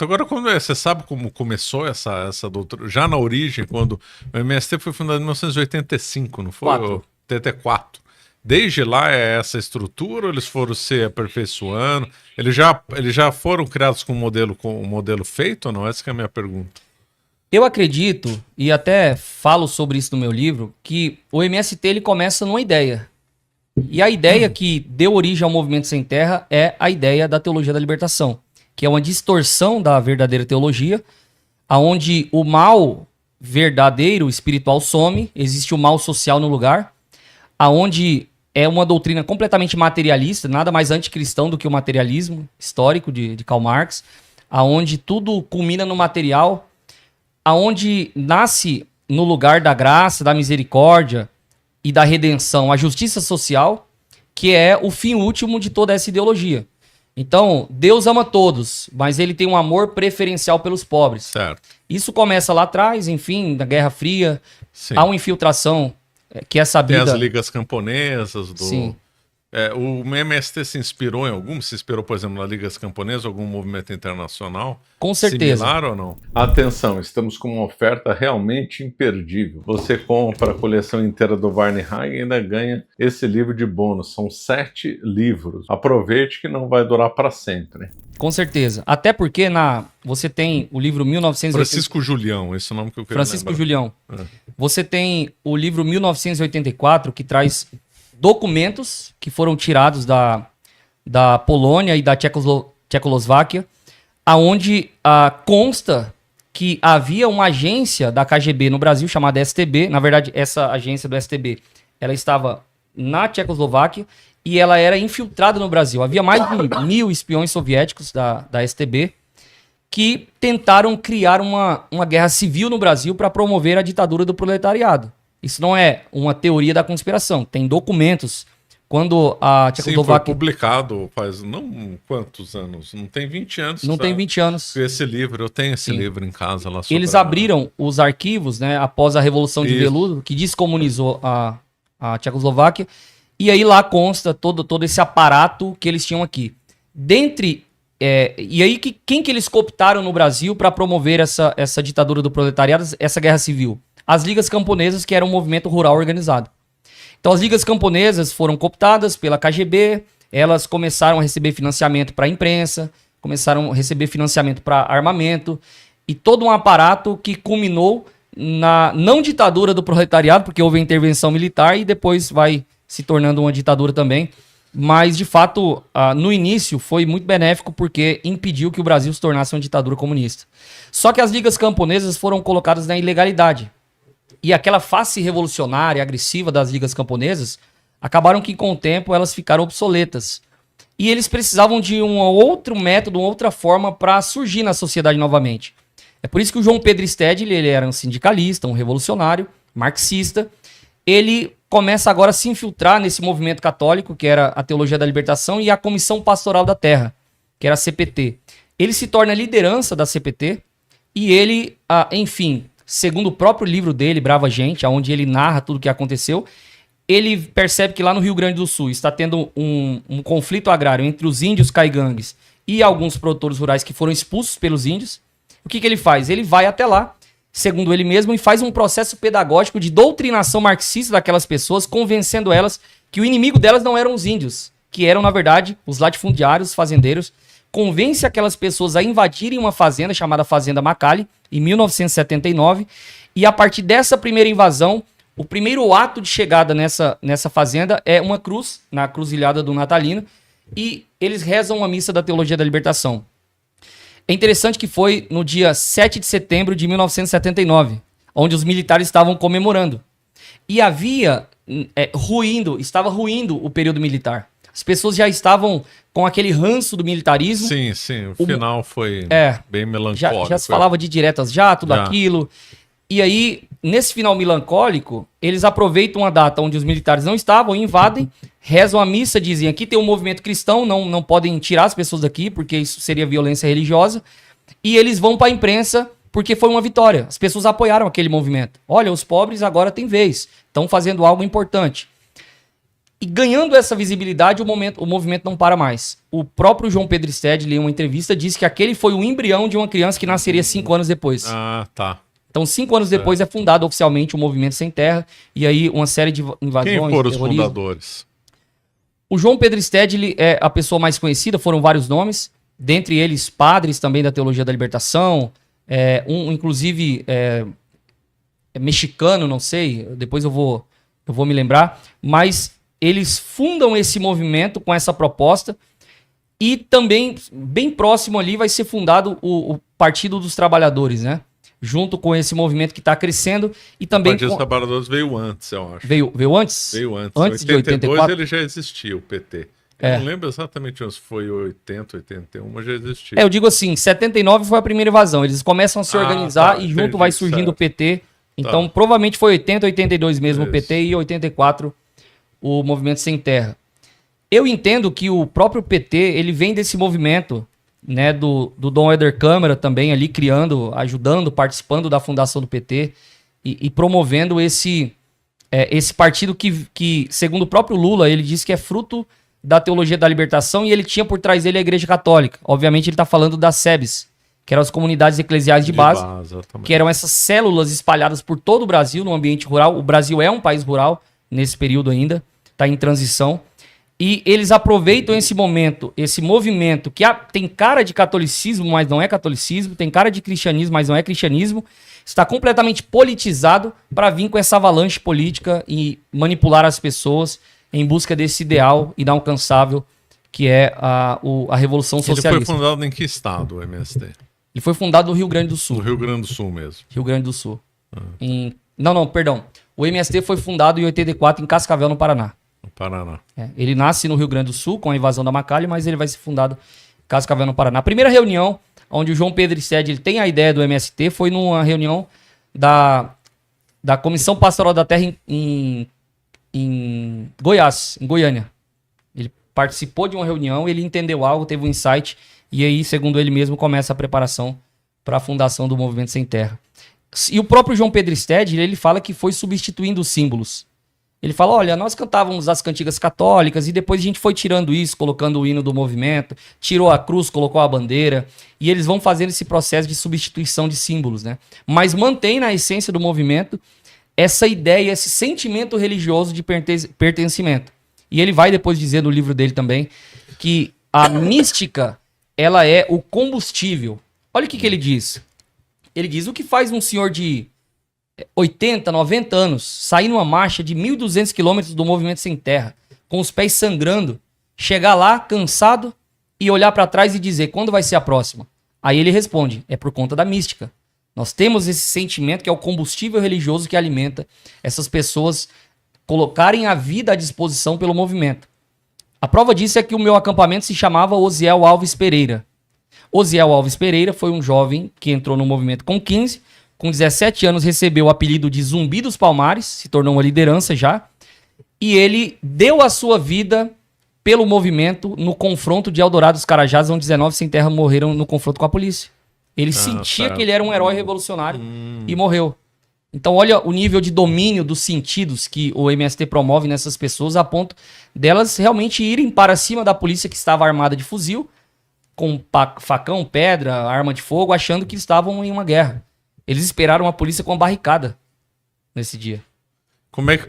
Agora, você sabe como começou essa doutrina? Já na origem, quando o MST foi fundado em 1985, não foi? 4. 84. Desde lá é essa estrutura, ou eles foram se aperfeiçoando? Eles já foram criados com um modelo feito ou não? Essa que é a minha pergunta. Eu acredito, e até falo sobre isso no meu livro, que o MST ele começa numa ideia. E a ideia que deu origem ao Movimento Sem Terra é a ideia da teologia da libertação, que é uma distorção da verdadeira teologia, aonde o mal verdadeiro, espiritual, some, existe o mal social no lugar, aonde é uma doutrina completamente materialista, nada mais anticristão do que o materialismo histórico de Karl Marx, aonde tudo culmina no material, aonde nasce no lugar da graça, da misericórdia e da redenção a justiça social, que é o fim último de toda essa ideologia. Então, Deus ama todos, mas ele tem um amor preferencial pelos pobres. Certo. Isso começa lá atrás, enfim, da Guerra Fria. Sim. Há uma infiltração que é sabida... Tem as ligas camponesas do... Sim. O MST se inspirou em algum? Se inspirou, por exemplo, na Ligas Camponesas, algum movimento internacional? Com certeza. Similar ou não? Atenção, estamos com uma oferta realmente imperdível. Você compra a coleção inteira do Varney Hagen e ainda ganha esse livro de bônus. São 7 livros. Aproveite que não vai durar para sempre. Com certeza. Até porque você tem o livro 1980... Francisco Julião, esse é o nome que eu queria Francisco lembrar. Julião. Você tem o livro 1984, que traz documentos que foram tirados da Polônia e da Tchecoslováquia, aonde consta que havia uma agência da KGB no Brasil chamada STB. Na verdade, essa agência do STB, ela estava na Tchecoslováquia e ela era infiltrada no Brasil. Havia mais de 1.000 espiões soviéticos da STB que tentaram criar uma guerra civil no Brasil para promover a ditadura do proletariado. Isso não é uma teoria da conspiração. Tem documentos. Quando a Tchecoslováquia... Sim, foi publicado faz não quantos anos? Não tem 20 anos. Não tem 20 anos. Esse livro, eu tenho esse livro em casa lá. Eles abriram os arquivos, né, após a Revolução de Veludo, que descomunizou a Tchecoslováquia, e aí lá consta todo esse aparato que eles tinham aqui. E aí, quem que eles cooptaram no Brasil para promover essa ditadura do proletariado, essa guerra civil? As Ligas Camponesas, que era um movimento rural organizado. Então, as Ligas Camponesas foram cooptadas pela KGB, elas começaram a receber financiamento para a imprensa, começaram a receber financiamento para armamento, e todo um aparato que culminou na não ditadura do proletariado, porque houve a intervenção militar e depois vai se tornando uma ditadura também. Mas, de fato, no início foi muito benéfico porque impediu que o Brasil se tornasse uma ditadura comunista. Só que as Ligas Camponesas foram colocadas na ilegalidade. E aquela face revolucionária, agressiva das Ligas Camponesas, acabaram que, com o tempo, elas ficaram obsoletas. E eles precisavam de um outro método, uma outra forma para surgir na sociedade novamente. É por isso que o João Pedro Stedley, ele era um sindicalista, um revolucionário, marxista. Ele começa agora a se infiltrar nesse movimento católico, que era a Teologia da Libertação, e a Comissão Pastoral da Terra, que era a CPT. Ele se torna liderança da CPT e ele, enfim... Segundo o próprio livro dele, Brava Gente, onde ele narra tudo o que aconteceu, ele percebe que lá no Rio Grande do Sul está tendo um conflito agrário entre os índios caigangues e alguns produtores rurais que foram expulsos pelos índios. O que ele faz? Ele vai até lá, segundo ele mesmo, e faz um processo pedagógico de doutrinação marxista daquelas pessoas, convencendo elas que o inimigo delas não eram os índios, que eram, na verdade, os latifundiários, os fazendeiros. Convence aquelas pessoas a invadirem uma fazenda chamada Fazenda Macalli, em 1979, e a partir dessa primeira invasão, o primeiro ato de chegada nessa fazenda é uma cruz, na Cruzilhada do Natalino, e eles rezam uma missa da Teologia da Libertação. É interessante que foi no dia 7 de setembro de 1979, onde os militares estavam comemorando. E estava ruindo o período militar. As pessoas já estavam com aquele ranço do militarismo. Sim, o final foi bem melancólico. Já se falava de diretas já, tudo aquilo. E aí, nesse final melancólico, eles aproveitam a data onde os militares não estavam, invadem, rezam a missa, dizem aqui tem um movimento cristão, não podem tirar as pessoas daqui, porque isso seria violência religiosa. E eles vão para a imprensa porque foi uma vitória. As pessoas apoiaram aquele movimento. Olha, os pobres agora têm vez, estão fazendo algo importante. E ganhando essa visibilidade, o movimento não para mais. O próprio João Pedro Stedley, em uma entrevista, disse que aquele foi o embrião de uma criança que nasceria 5 anos depois. Ah, tá. Então, 5 anos depois é fundado oficialmente o Movimento Sem Terra, e aí uma série de invasões. Quem foram os fundadores? O João Pedro Stedley é a pessoa mais conhecida, foram vários nomes, dentre eles padres também da Teologia da Libertação, inclusive mexicano, não sei, depois eu vou me lembrar, mas eles fundam esse movimento com essa proposta, e também, bem próximo ali, vai ser fundado o Partido dos Trabalhadores, né? Junto com esse movimento que está crescendo. E também o Partido dos Trabalhadores veio antes, eu acho. Veio antes? Veio antes. Antes em 82 de 84? ele já existia, o PT. Eu não lembro exatamente se foi 80, 81, mas já existia. Eu digo assim, 79 foi a primeira invasão. Eles começam a se organizar e junto vai surgindo o PT. Então, provavelmente foi 80, 82 mesmo o PT e 84 o Movimento Sem Terra. Eu entendo que o próprio PT, ele vem desse movimento, né, do Dom Helder Câmara também ali criando, ajudando, participando da fundação do PT e promovendo esse partido que, segundo o próprio Lula, ele disse que é fruto da teologia da libertação e ele tinha por trás dele a Igreja Católica. Obviamente ele está falando das SEBs, que eram as comunidades eclesiais de base, que eram essas células espalhadas por todo o Brasil no ambiente rural. O Brasil é um país rural nesse período ainda, está em transição. E eles aproveitam esse movimento que tem cara de catolicismo, mas não é catolicismo, tem cara de cristianismo, mas não é cristianismo, está completamente politizado para vir com essa avalanche política e manipular as pessoas em busca desse ideal inalcançável que é a Revolução Socialista. Ele foi fundado em que estado, o MST? Ele foi fundado no Rio Grande do Sul. No Rio Grande do Sul mesmo. Rio Grande do Sul. Perdão. O MST foi fundado em 84 em Cascavel, no Paraná. No Paraná. Ele nasce no Rio Grande do Sul com a invasão da Macalha, mas ele vai ser fundado em Cascavel, no Paraná. A primeira reunião onde o João Pedro Stedley tem a ideia do MST foi numa reunião da Comissão Pastoral da Terra em Goiás, em Goiânia. Ele participou de uma reunião, ele entendeu algo, teve um insight, e aí, segundo ele mesmo, começa a preparação para a fundação do Movimento Sem Terra. E o próprio João Pedro Stedley, ele fala que foi substituindo os símbolos. Ele fala, olha, nós cantávamos as cantigas católicas e depois a gente foi tirando isso, colocando o hino do movimento, tirou a cruz, colocou a bandeira, e eles vão fazendo esse processo de substituição de símbolos, né? Mas mantém na essência do movimento essa ideia, esse sentimento religioso de pertencimento. E ele vai depois dizer no livro dele também que a mística, ela é o combustível. Olha o que ele diz. Ele diz, o que faz um senhor de 80, 90 anos sair numa marcha de 1.200 quilômetros do Movimento Sem Terra, com os pés sangrando, chegar lá cansado e olhar para trás e dizer, quando vai ser a próxima? Aí ele responde, é por conta da mística. Nós temos esse sentimento que é o combustível religioso que alimenta essas pessoas colocarem a vida à disposição pelo movimento. A prova disso é que o meu acampamento se chamava Osiel Alves Pereira. Osiel Alves Pereira foi um jovem que entrou no movimento com 15, com 17 anos recebeu o apelido de Zumbi dos Palmares, se tornou uma liderança já, e ele deu a sua vida pelo movimento no confronto de Eldorado dos Carajás, onde 19 sem terra morreram no confronto com a polícia. Ele sentia que ele era um herói revolucionário e morreu. Então olha o nível de domínio dos sentidos que o MST promove nessas pessoas, a ponto delas realmente irem para cima da polícia que estava armada de fuzil, com facão, pedra, arma de fogo, achando que estavam em uma guerra. Eles esperaram a polícia com a barricada nesse dia. Como é que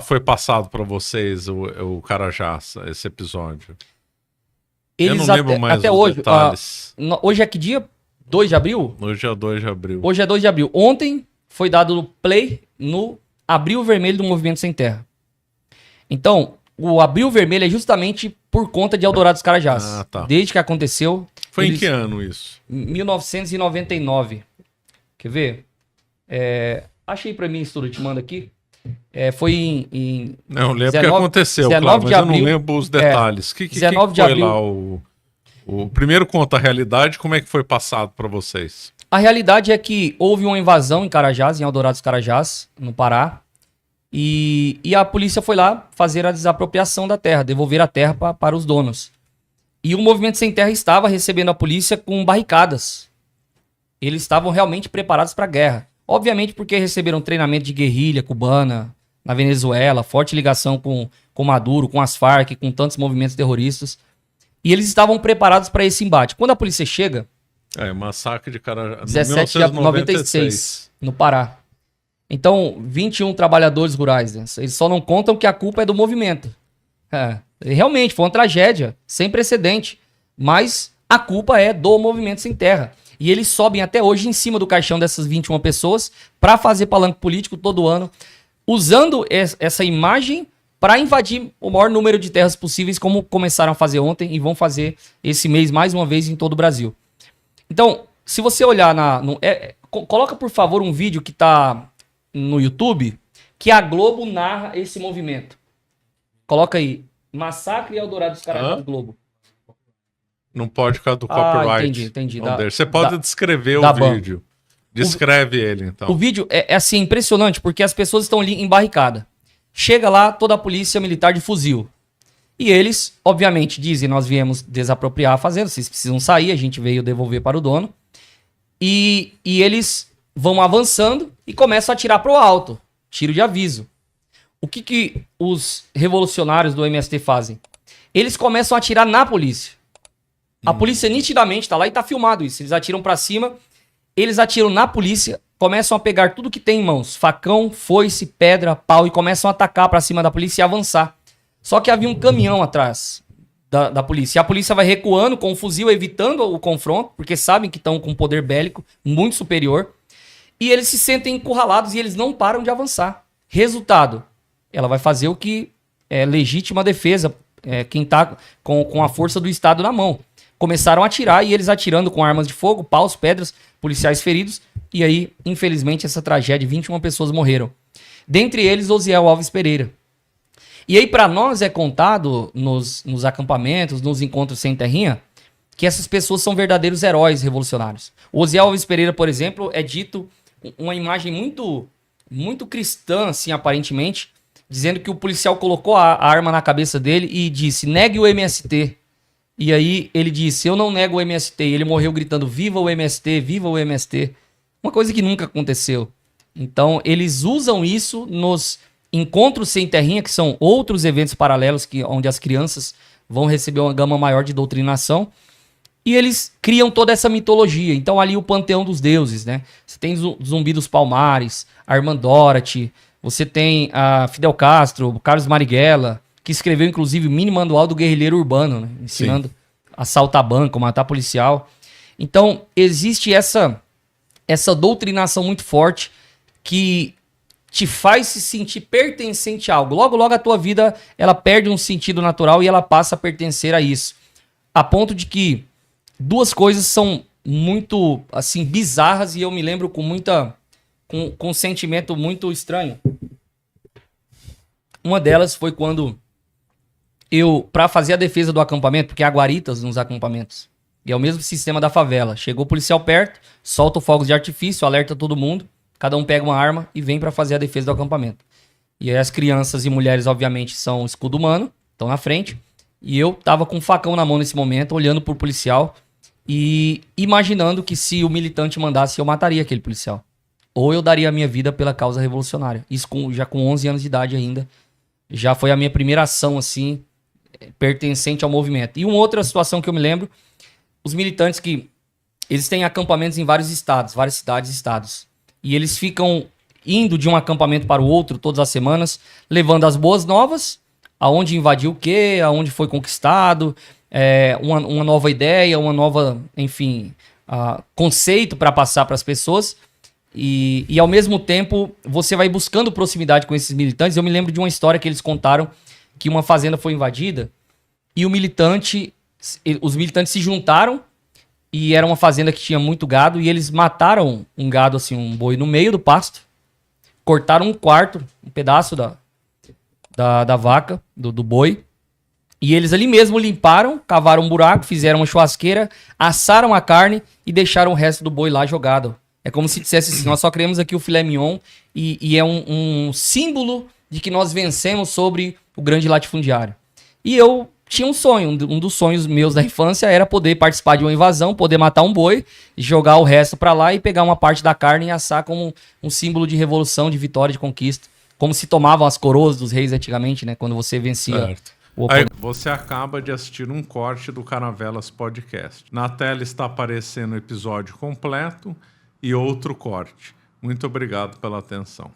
foi passado para vocês o Carajás, esse episódio? Eu não lembro mais até os hoje, detalhes. Hoje é que dia? 2 de abril? Hoje é 2 de abril. Hoje é 2 de abril. Ontem foi dado no play no Abril Vermelho do Movimento Sem Terra. Então, o Abril Vermelho é justamente por conta de Eldorado dos Carajás. Desde que aconteceu... Foi em que ano isso? 1999. Quer ver? Achei pra mim isso tudo, eu te mando aqui. Foi em não, eu lembro que aconteceu, claro, mas eu não lembro os detalhes. Que foi lá o primeiro conta a realidade, como é que foi passado para vocês? A realidade é que houve uma invasão em Carajás, em Eldorado dos Carajás, no Pará, e a polícia foi lá fazer a desapropriação da terra, devolver a terra para os donos. E o Movimento Sem Terra estava recebendo a polícia com barricadas. Eles estavam realmente preparados para a guerra. Obviamente porque receberam treinamento de guerrilha cubana na Venezuela, forte ligação com com Maduro, com as Farc, com tantos movimentos terroristas. E eles estavam preparados para esse embate. Quando a polícia chega... massacre de Carajás, 17 de 1996, no Pará. Então, 21 trabalhadores rurais, né? Eles só não contam que a culpa é do movimento. Realmente, foi uma tragédia, sem precedente. Mas a culpa é do Movimento Sem Terra. E eles sobem até hoje em cima do caixão dessas 21 pessoas para fazer palanque político todo ano, usando essa imagem para invadir o maior número de terras possíveis, como começaram a fazer ontem e vão fazer esse mês mais uma vez em todo o Brasil. Então, se você olhar coloca, por favor, um vídeo que tá no YouTube, que a Globo narra esse movimento. Coloca aí. Massacre Eldorado dos Carajás do Globo. Não pode ficar do copyright. Entendi. Você pode descrever o vídeo. Descreve ele, então. O vídeo é assim, impressionante, porque as pessoas estão ali em barricada. Chega lá toda a polícia militar de fuzil. E eles, obviamente, dizem, nós viemos desapropriar a fazenda, vocês precisam sair, a gente veio devolver para o dono. E eles vão avançando e começam a atirar para o alto. Tiro de aviso. O que os revolucionários do MST fazem? Eles começam a atirar na polícia. A polícia nitidamente tá lá e tá filmado isso. Eles atiram para cima, eles atiram na polícia, começam a pegar tudo que tem em mãos. Facão, foice, pedra, pau e começam a atacar para cima da polícia e avançar. Só que havia um caminhão atrás da polícia. E a polícia vai recuando com o fuzil, evitando o confronto, porque sabem que estão com um poder bélico muito superior. E eles se sentem encurralados e eles não param de avançar. Resultado, ela vai fazer o que é legítima defesa, quem tá com a força do Estado na mão. Começaram a atirar e eles atirando com armas de fogo, paus, pedras, policiais feridos. E aí, infelizmente, essa tragédia, 21 pessoas morreram. Dentre eles, Osiel Alves Pereira. E aí, para nós, é contado nos acampamentos, nos encontros sem terrinha, que essas pessoas são verdadeiros heróis revolucionários. O Osiel Alves Pereira, por exemplo, é dito uma imagem muito cristã, assim, aparentemente, dizendo que o policial colocou a arma na cabeça dele e disse, negue o MST. E aí ele disse, eu não nego o MST. E ele morreu gritando, viva o MST, viva o MST. Uma coisa que nunca aconteceu. Então, eles usam isso nos encontros sem terrinha, que são outros eventos paralelos onde as crianças vão receber uma gama maior de doutrinação. E eles criam toda essa mitologia. Então, ali o panteão dos deuses, né? Você tem Zumbi dos Palmares, Armand Dorothy, você tem a Fidel Castro, Carlos Marighella, que escreveu, inclusive, o mini manual do guerrilheiro urbano, né? Ensinando a assaltar banco, matar policial. Então, existe essa doutrinação muito forte que te faz se sentir pertencente a algo. Logo, logo a tua vida, ela perde um sentido natural e ela passa a pertencer a isso. A ponto de que duas coisas são muito, assim, bizarras e eu me lembro com um sentimento muito estranho. Uma delas foi quando para fazer a defesa do acampamento, porque há guaritas nos acampamentos, e é o mesmo sistema da favela. Chegou o policial perto, solta fogos de artifício, alerta todo mundo, cada um pega uma arma e vem para fazer a defesa do acampamento. E aí as crianças e mulheres, obviamente, são escudo humano, estão na frente, e eu tava com um facão na mão nesse momento, olhando pro policial e imaginando que se o militante mandasse, eu mataria aquele policial. Ou eu daria a minha vida pela causa revolucionária. Isso já com 11 anos de idade ainda. Já foi a minha primeira ação, assim, pertencente ao movimento. E uma outra situação que eu me lembro, os militantes eles têm acampamentos em vários estados, várias cidades e estados. E eles ficam indo de um acampamento para o outro todas as semanas, levando as boas novas, aonde invadiu o quê, aonde foi conquistado, uma nova ideia, uma nova, enfim, conceito para passar para as pessoas. E ao mesmo tempo, você vai buscando proximidade com esses militantes. Eu me lembro de uma história que eles contaram, que uma fazenda foi invadida e os militantes se juntaram e era uma fazenda que tinha muito gado e eles mataram um gado, assim, um boi no meio do pasto, cortaram um pedaço da vaca, do boi, e eles ali mesmo limparam, cavaram um buraco, fizeram uma churrasqueira, assaram a carne e deixaram o resto do boi lá jogado. É como se dissesse assim, nós só queremos aqui o filé mignon e é um símbolo de que nós vencemos sobre o grande latifundiário. E eu tinha um sonho, um dos sonhos meus da infância era poder participar de uma invasão, poder matar um boi, jogar o resto pra lá e pegar uma parte da carne e assar como um símbolo de revolução, de vitória, de conquista. Como se tomavam as coroas dos reis antigamente, né? Quando você vencia Certo. o Aí, oponente. você acaba de assistir um corte do Caravelas Podcast. Na tela está aparecendo o episódio completo e outro corte. Muito obrigado pela atenção.